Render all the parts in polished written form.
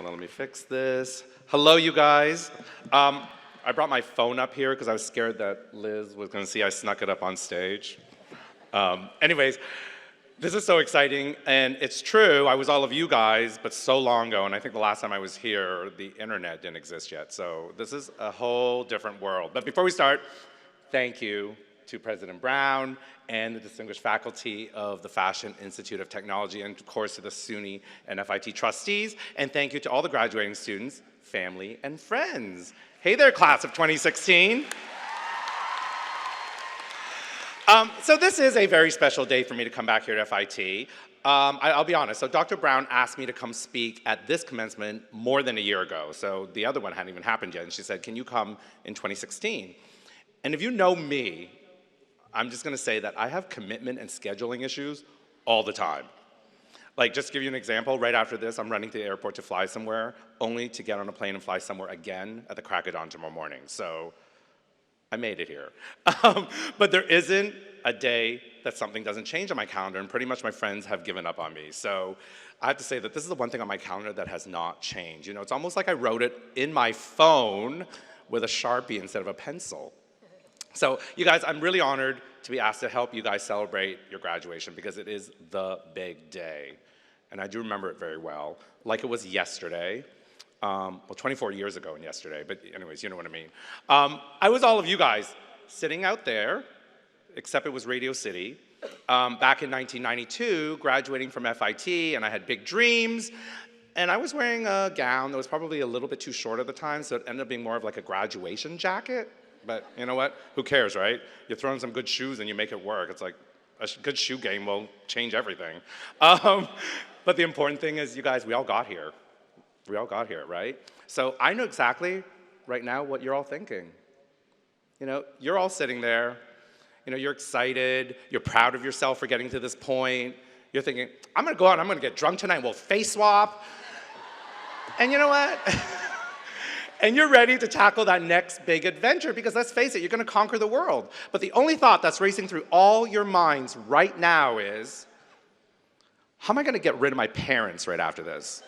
Hold on, let me fix this. Hello, you guys. I brought my phone up here because I was scared that Liz was going to see I snuck it up on stage. Anyways, this is so exciting, and it's true, I was all of you guys, but so long ago, and I think the last time I was here, the internet didn't exist yet, so this is a whole different world. But before we start, thank you to President Brown and the distinguished faculty of the Fashion Institute of Technology, and of course to the SUNY and FIT trustees, and thank you to all the graduating students, family, and friends. Hey there, class of 2016. So this is a very special day for me to come back here to FIT. I'll be honest, so Dr. Brown asked me to come speak at this commencement more than a year ago, so the other one hadn't even happened yet, and she said, can you come in 2016? And if you know me, I'm just gonna say that I have commitment and scheduling issues all the time. Like, just to give you an example, right after this, I'm running to the airport to fly somewhere, only to get on a plane and fly somewhere again at the crack of dawn tomorrow morning. So I made it here. But there isn't a day that something doesn't change on my calendar, and pretty much my friends have given up on me. So I have to say that this is the one thing on my calendar that has not changed. You know, it's almost like I wrote it in my phone with a Sharpie instead of a pencil. So you guys, I'm really honored to be asked to help you guys celebrate your graduation because it is the big day. And I do remember it very well, like it was yesterday. Well, 24 years ago and yesterday, but anyways, you know what I mean. I was all of you guys sitting out there, except it was Radio City, back in 1992, graduating from FIT, and I had big dreams. And I was wearing a gown that was probably a little bit too short at the time, so it ended up being more of like a graduation jacket. But you know what? Who cares, right? You throw in some good shoes and you make it work. It's like a good shoe game will change everything. But the important thing is, you guys, we all got here. We all got here, right? So I know exactly right now what you're all thinking. You know, you're all sitting there. You know, you're excited. You're proud of yourself for getting to this point. You're thinking, I'm gonna go out and I'm gonna get drunk tonight and we'll face swap. And you know what? And you're ready to tackle that next big adventure because let's face it, you're gonna conquer the world. But the only thought that's racing through all your minds right now is, how am I gonna get rid of my parents right after this?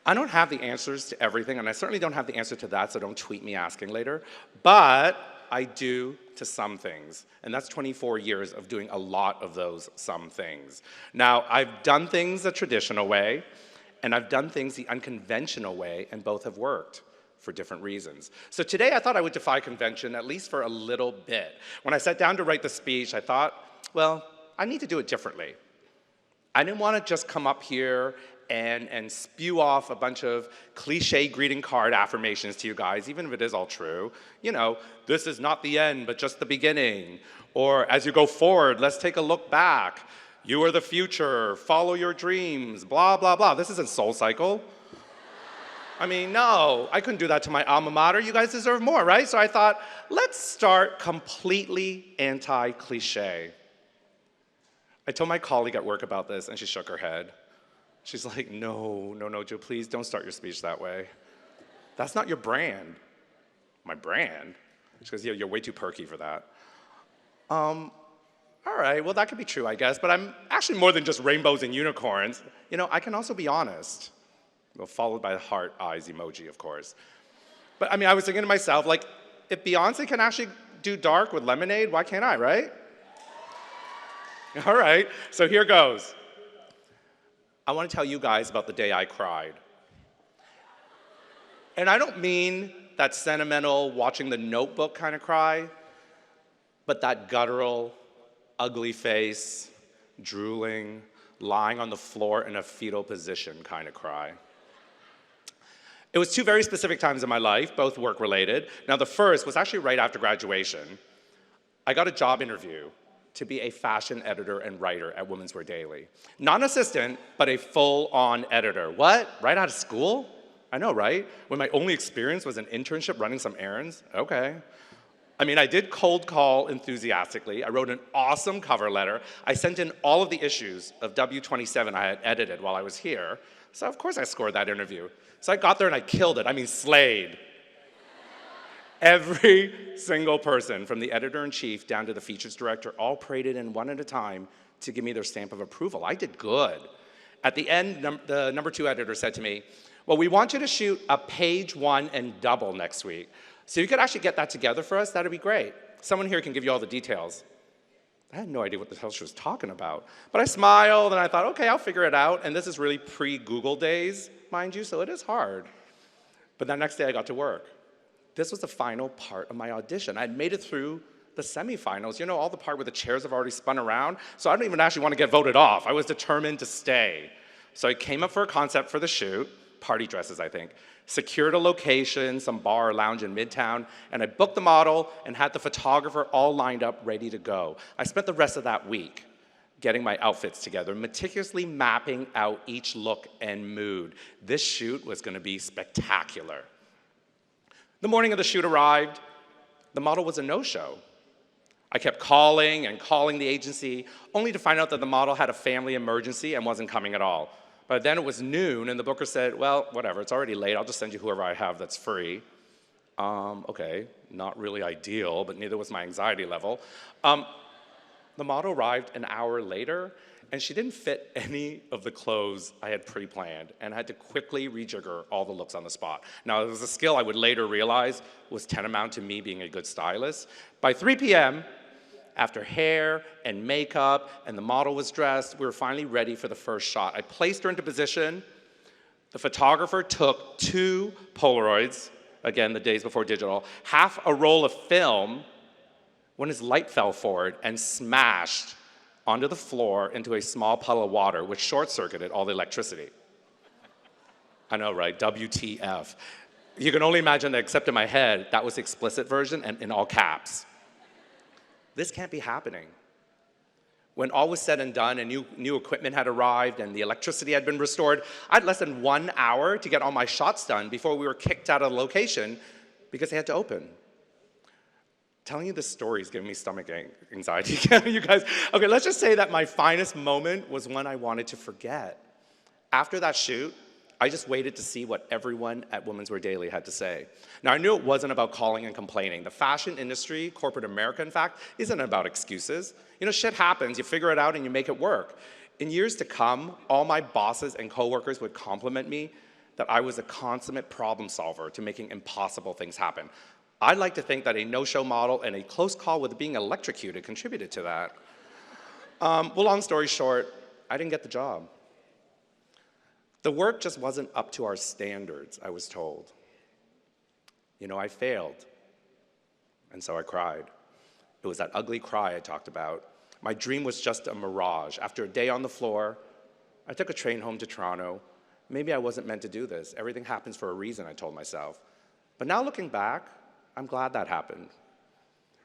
I don't have the answers to everything, and I certainly don't have the answer to that, so don't tweet me asking later. But I do to some things, and that's 24 years of doing a lot of those some things. Now, I've done things the traditional way, and I've done things the unconventional way, and both have worked for different reasons. So today I thought I would defy convention, at least for a little bit. When I sat down to write the speech, I thought, well, I need to do it differently. I didn't want to just come up here and spew off a bunch of cliche greeting card affirmations to you guys, even if it is all true. You know, this is not the end, but just the beginning. Or as you go forward, let's take a look back. You are the future, follow your dreams, blah, blah, blah. This isn't SoulCycle. I mean, no, I couldn't do that to my alma mater. You guys deserve more, right? So I thought, let's start completely anti-cliche. I told my colleague at work about this, and she shook her head. She's like, no, Joe, please don't start your speech that way. That's not your brand. My brand? She goes, yeah, you're way too perky for that. All right, well, that could be true, I guess, but I'm actually more than just rainbows and unicorns. You know, I can also be honest. Well, followed by the heart eyes emoji, of course. But I mean, I was thinking to myself, like, if Beyonce can actually do dark with lemonade, why can't I, right? All right, so here goes. I want to tell you guys about the day I cried. And I don't mean that sentimental, watching The Notebook kind of cry, but that guttural, ugly face, drooling, lying on the floor in a fetal position kind of cry. It was two very specific times in my life, both work-related. Now, the first was actually right after graduation. I got a job interview to be a fashion editor and writer at Women's Wear Daily. Not an assistant, but a full-on editor. What? Right out of school? I know, right? When my only experience was an internship running some errands? Okay. I mean, I did cold call enthusiastically. I wrote an awesome cover letter. I sent in all of the issues of W27 I had edited while I was here. So of course I scored that interview. So I got there and I killed it. I mean, slayed. Every single person, from the editor-in-chief down to the features director, all paraded in one at a time to give me their stamp of approval. I did good. At the end, the number 2 editor said to me, well, we want you to shoot a page 1 and double next week. So you could actually get that together for us, that'd be great. Someone here can give you all the details. I had no idea what the hell she was talking about. But I smiled and I thought, okay, I'll figure it out. And this is really pre-Google days, mind you, so it is hard. But that next day I got to work. This was the final part of my audition. I had made it through the semifinals, you know, all the part where the chairs have already spun around. So I don't even actually want to get voted off. I was determined to stay. So I came up for a concept for the shoot, party dresses, I think, secured a location, some bar or lounge in Midtown, and I booked the model and had the photographer all lined up, ready to go. I spent the rest of that week getting my outfits together, meticulously mapping out each look and mood. This shoot was gonna be spectacular. The morning of the shoot arrived, the model was a no-show. I kept calling and calling the agency, only to find out that the model had a family emergency and wasn't coming at all. But then it was noon, and the booker said, well, whatever, it's already late, I'll just send you whoever I have that's free. Okay, not really ideal, but neither was my anxiety level. The model arrived an hour later, and she didn't fit any of the clothes I had pre-planned, and I had to quickly rejigger all the looks on the spot. Now, it was a skill I would later realize was tantamount to me being a good stylist. By 3 p.m., after hair and makeup and the model was dressed, we were finally ready for the first shot. I placed her into position. The photographer took 2 Polaroids, again, the days before digital, half a roll of film when his light fell forward and smashed onto the floor into a small puddle of water, which short-circuited all the electricity. I know, right? WTF. You can only imagine that, except in my head, that was the explicit version and in all caps. This can't be happening. When all was said and done and new equipment had arrived and the electricity had been restored, I had less than 1 hour to get all my shots done before we were kicked out of the location because they had to open. Telling you this story is giving me stomach anxiety. You guys, okay, let's just say that my finest moment was one I wanted to forget. After that shoot, I just waited to see what everyone at Women's Wear Daily had to say. Now, I knew it wasn't about calling and complaining. The fashion industry, corporate America, in fact, isn't about excuses. You know, shit happens, you figure it out and you make it work. In years to come, all my bosses and coworkers would compliment me that I was a consummate problem solver to making impossible things happen. I'd like to think that a no-show model and a close call with being electrocuted contributed to that. Well, long story short, I didn't get the job. The work just wasn't up to our standards, I was told. You know, I failed, and so I cried. It was that ugly cry I talked about. My dream was just a mirage. After a day on the floor, I took a train home to Toronto. Maybe I wasn't meant to do this. Everything happens for a reason, I told myself. But now looking back, I'm glad that happened.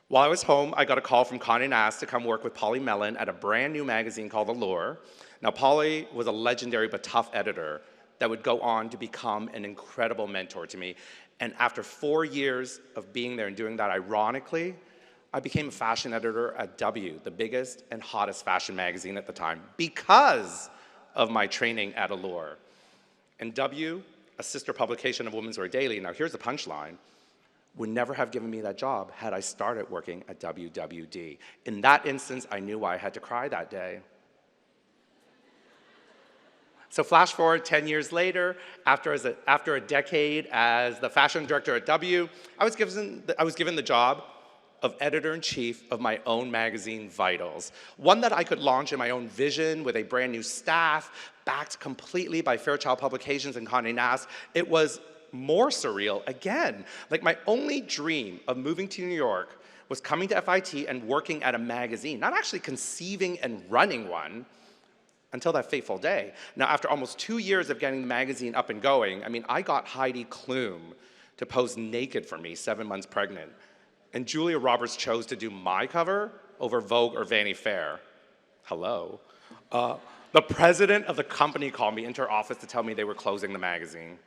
While I was home, I got a call from Condé Nast to come work with Polly Mellon at a brand new magazine called Allure. Now, Polly was a legendary but tough editor that would go on to become an incredible mentor to me. And after 4 years of being there and doing that, ironically, I became a fashion editor at W, the biggest and hottest fashion magazine at the time, because of my training at Allure. And W, a sister publication of Women's Wear Daily, now here's the punchline, would never have given me that job had I started working at WWD. In that instance, I knew why I had to cry that day. So flash forward 10 years later, after a decade as the fashion director at W, I was given the job of editor-in-chief of my own magazine, Vitals, one that I could launch in my own vision with a brand new staff, backed completely by Fairchild Publications and Condé Nast. It was more surreal again. Like, my only dream of moving to New York was coming to FIT and working at a magazine, not actually conceiving and running one, until that fateful day. Now, after almost 2 years of getting the magazine up and going, I mean, I got Heidi Klum to pose naked for me, 7 months pregnant. And Julia Roberts chose to do my cover over Vogue or Vanity Fair. Hello. The president of the company called me into her office to tell me they were closing the magazine.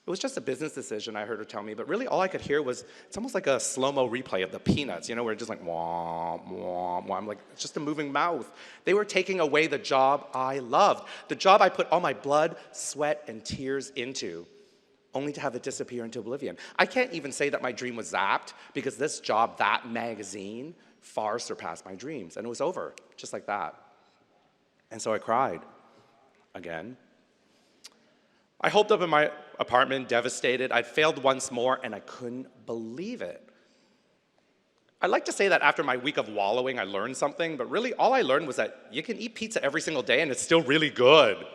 It was just a business decision, I heard her tell me, but really all I could hear was, it's almost like a slow-mo replay of the Peanuts, you know, where it's just like, wah, wah, wah. I'm like, it's just a moving mouth. They were taking away the job I loved, the job I put all my blood, sweat, and tears into, only to have it disappear into oblivion. I can't even say that my dream was zapped, because this job, that magazine, far surpassed my dreams, and it was over, just like that. And so I cried. again. I holed up in my apartment, devastated. I'd failed once more, and I couldn't believe it. I'd like to say that after my week of wallowing, I learned something, but really all I learned was that you can eat pizza every single day and it's still really good.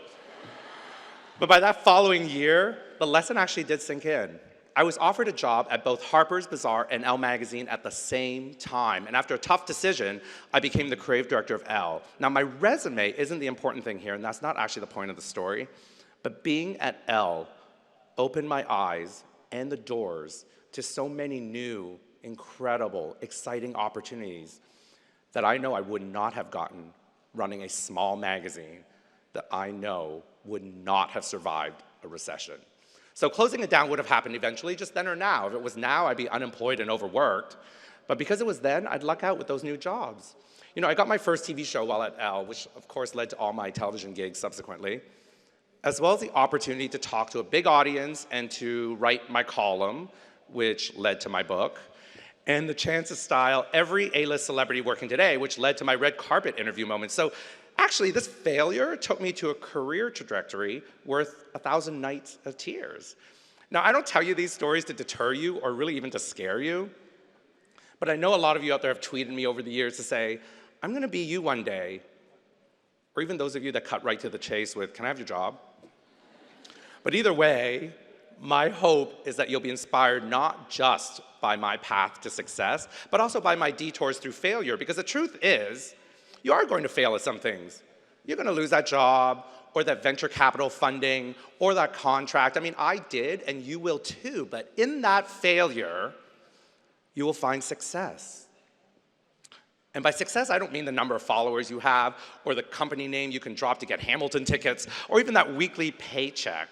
But by that following year, the lesson actually did sink in. I was offered a job at both Harper's Bazaar and Elle Magazine at the same time, and after a tough decision, I became the creative director of Elle. Now, my resume isn't the important thing here, and that's not actually the point of the story, but being at Elle opened my eyes and the doors to so many new, incredible, exciting opportunities that I know I would not have gotten running a small magazine that I know would not have survived a recession. So closing it down would have happened eventually, just then or now. If it was now, I'd be unemployed and overworked. But because it was then, I'd luck out with those new jobs. You know, I got my first TV show while at Elle, which of course led to all my television gigs subsequently, as well as the opportunity to talk to a big audience and to write my column, which led to my book, and the chance to style every A-list celebrity working today, which led to my red carpet interview moment. So actually, this failure took me to a career trajectory worth 1,000 nights of tears. Now, I don't tell you these stories to deter you or really even to scare you, but I know a lot of you out there have tweeted me over the years to say, I'm gonna be you one day, or even those of you that cut right to the chase with, can I have your job? But either way, my hope is that you'll be inspired not just by my path to success, but also by my detours through failure, because the truth is, you are going to fail at some things. You're gonna lose that job, or that venture capital funding, or that contract. I mean, I did, and you will too, but in that failure, you will find success. And by success, I don't mean the number of followers you have, or the company name you can drop to get Hamilton tickets, or even that weekly paycheck.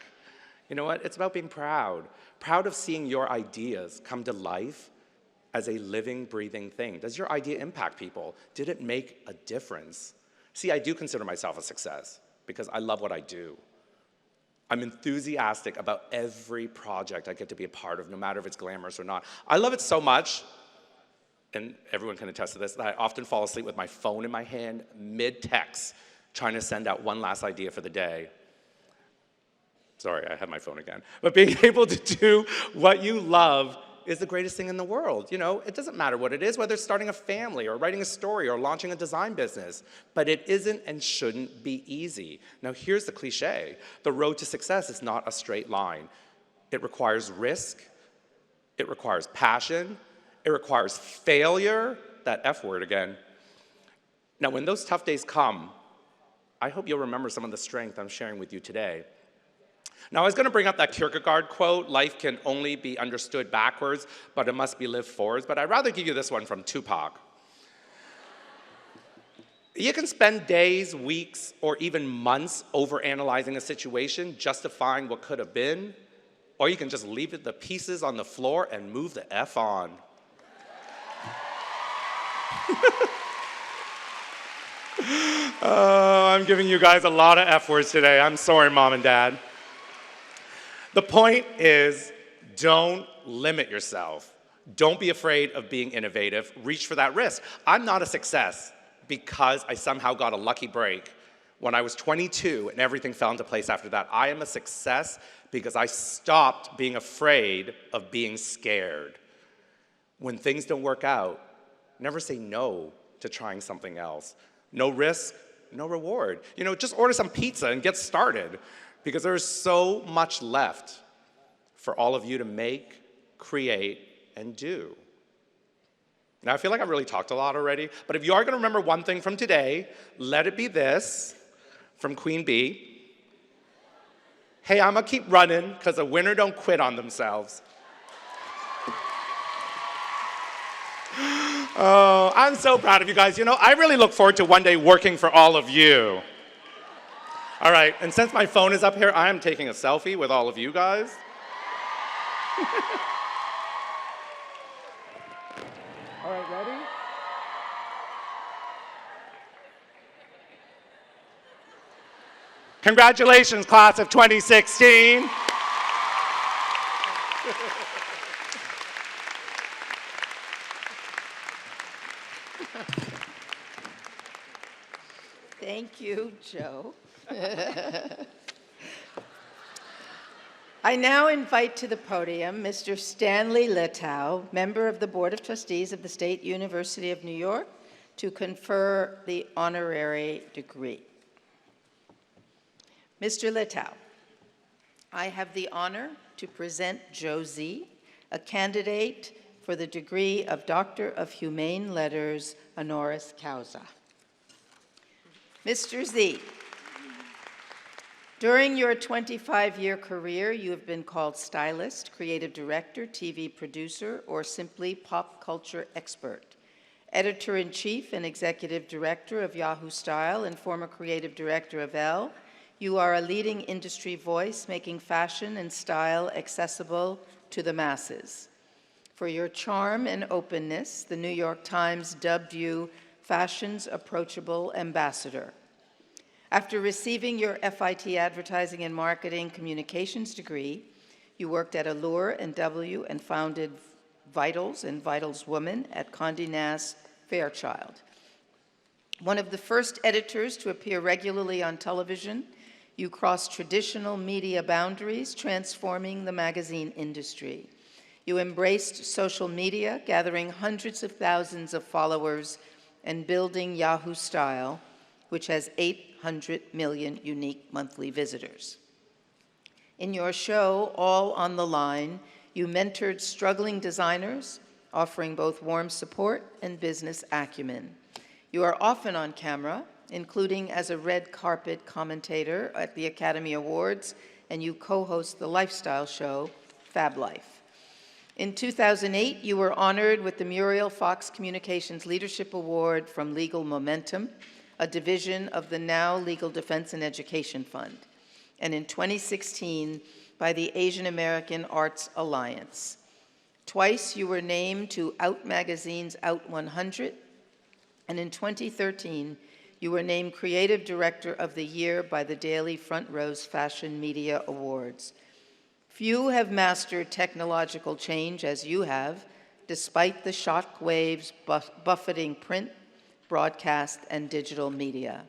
You know what? It's about being proud. Proud of seeing your ideas come to life as a living, breathing thing. Does your idea impact people? Did it make a difference? See, I do consider myself a success because I love what I do. I'm enthusiastic about every project I get to be a part of, no matter if it's glamorous or not. I love it so much, and everyone can attest to this, that I often fall asleep with my phone in my hand mid-text, trying to send out one last idea for the day. Sorry, I have my phone again. But being able to do what you love is the greatest thing in the world. You know, it doesn't matter what it is, whether it's starting a family or writing a story or launching a design business, but it isn't and shouldn't be easy. Now here's the cliche. The road to success is not a straight line. It requires risk, it requires passion, it requires failure, that F word again. Now when those tough days come, I hope you'll remember some of the strength I'm sharing with you today. Now, I was going to bring up that Kierkegaard quote, life can only be understood backwards, but it must be lived forwards, but I'd rather give you this one from Tupac. You can spend days, weeks, or even months overanalyzing a situation, justifying what could have been, or you can just leave the pieces on the floor and move the F on. Oh, I'm giving you guys a lot of F words today. I'm sorry, Mom and Dad. The point is, don't limit yourself. Don't be afraid of being innovative. Reach for that risk. I'm not a success because I somehow got a lucky break when I was 22 and everything fell into place after that. I am a success because I stopped being afraid of being scared. When things don't work out, never say no to trying something else. No risk, no reward. You know, just order some pizza and get started, because there is so much left for all of you to make, create, and do. Now, I feel like I've really talked a lot already, but if you are going to remember one thing from today, let it be this from Queen Bee. Hey, I'm going to keep running because a winner don't quit on themselves. Oh, I'm so proud of you guys. You know, I really look forward to one day working for all of you. All right, and since my phone is up here, I am taking a selfie with all of you guys. All right, ready? Congratulations, class of 2016. Thank you, Joe. I now invite to the podium Mr. Stanley Letow, member of the Board of Trustees of the State University of New York, to confer the honorary degree. Mr. Letow, I have the honor to present Joe Zee, a candidate for the degree of Doctor of Humane Letters, honoris causa. Mr. Zee, during your 25-year career, you have been called stylist, creative director, TV producer, or simply pop culture expert, editor-in-chief and executive director of Yahoo Style and former creative director of Elle. You are a leading industry voice, making fashion and style accessible to the masses. For your charm and openness, the New York Times dubbed you fashion's approachable ambassador. After receiving your FIT Advertising and Marketing Communications degree, you worked at Allure and W and founded Vitals and Vitals Woman at Condé Nast Fairchild. One of the first editors to appear regularly on television, you crossed traditional media boundaries, transforming the magazine industry. You embraced social media, gathering hundreds of thousands of followers and building Yahoo Style, which has 800 million unique monthly visitors. In your show, All on the Line, you mentored struggling designers, offering both warm support and business acumen. You are often on camera, including as a red carpet commentator at the Academy Awards, and you co-host the lifestyle show, Fab Life. In 2008, you were honored with the Muriel Fox Communications Leadership Award from Legal Momentum, a division of the now Legal Defense and Education Fund, and in 2016 by the Asian American Arts Alliance. Twice you were named to Out Magazine's Out 100, and in 2013 you were named Creative Director of the Year by the Daily Front Row's Fashion Media Awards. Few have mastered technological change as you have, despite the shock waves buffeting print, broadcast, and digital media.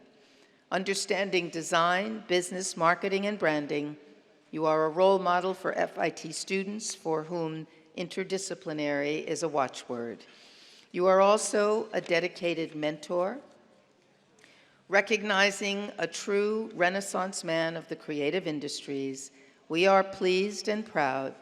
Understanding design, business, marketing, and branding, you are a role model for FIT students for whom interdisciplinary is a watchword. You are also a dedicated mentor, recognizing a true Renaissance man of the creative industries. We are pleased and proud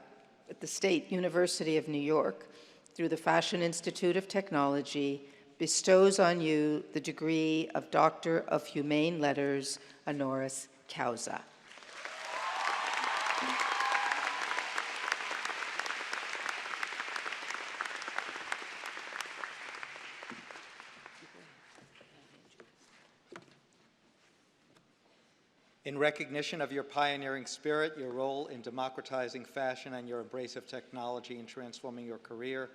that the State University of New York, through the Fashion Institute of Technology, bestows on you the degree of Doctor of Humane Letters, honoris causa. In recognition of your pioneering spirit, your role in democratizing fashion, and your embrace of technology in transforming your career,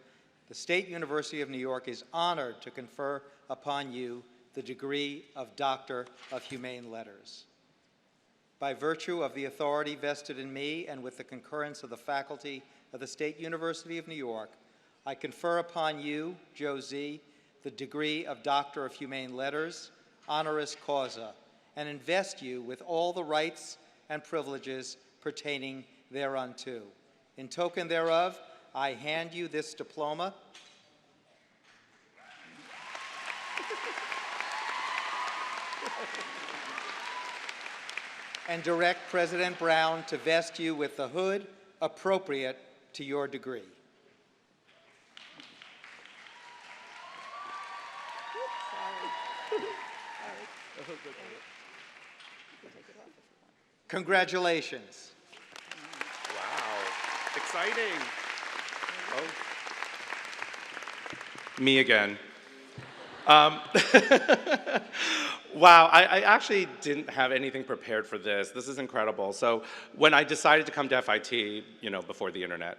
the State University of New York is honored to confer upon you the degree of Doctor of Humane Letters. By virtue of the authority vested in me and with the concurrence of the faculty of the State University of New York, I confer upon you, Joe Zee, the degree of Doctor of Humane Letters, honoris causa, and invest you with all the rights and privileges pertaining thereunto. In token thereof, I hand you this diploma and direct President Brown to vest you with the hood appropriate to your degree. Congratulations. Wow, exciting. Oh. Me again. Wow, I actually didn't have anything prepared for this. This is incredible. So when I decided to come to FIT, you know, before the internet,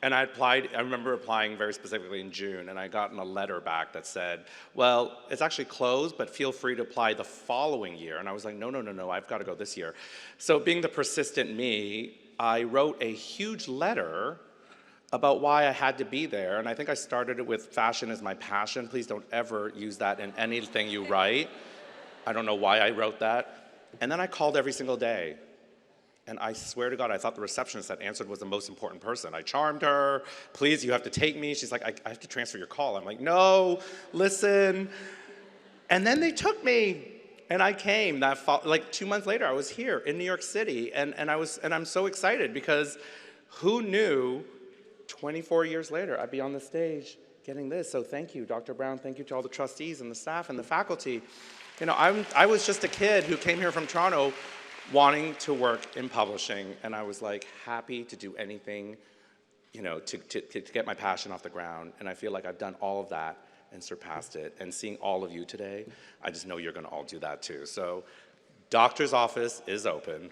and I applied, I remember applying very specifically in June, and I gotten a letter back that said, well, it's actually closed, but feel free to apply the following year. And I was like, no, I've got to go this year. So being the persistent me, I wrote a huge letter about why I had to be there. And I think I started it with fashion is my passion. Please don't ever use that in anything you write. I don't know why I wrote that. And then I called every single day. And I swear to God, I thought the receptionist that answered was the most important person. I charmed her. Please, you have to take me. She's like, I have to transfer your call. I'm like, no, listen. And then they took me. And I came. Like 2 months later, I was here in New York City. And I'm so excited because who knew 24 years later I'd be on the stage getting this. So thank you, Dr. Brown. Thank you to all the trustees and the staff and the faculty. You know, I was just a kid who came here from Toronto wanting to work in publishing, and I was like happy to do anything, you know, to get my passion off the ground. And I feel like I've done all of that and surpassed it. And seeing all of you today, I just know you're gonna all do that too. So, doctor's office is open.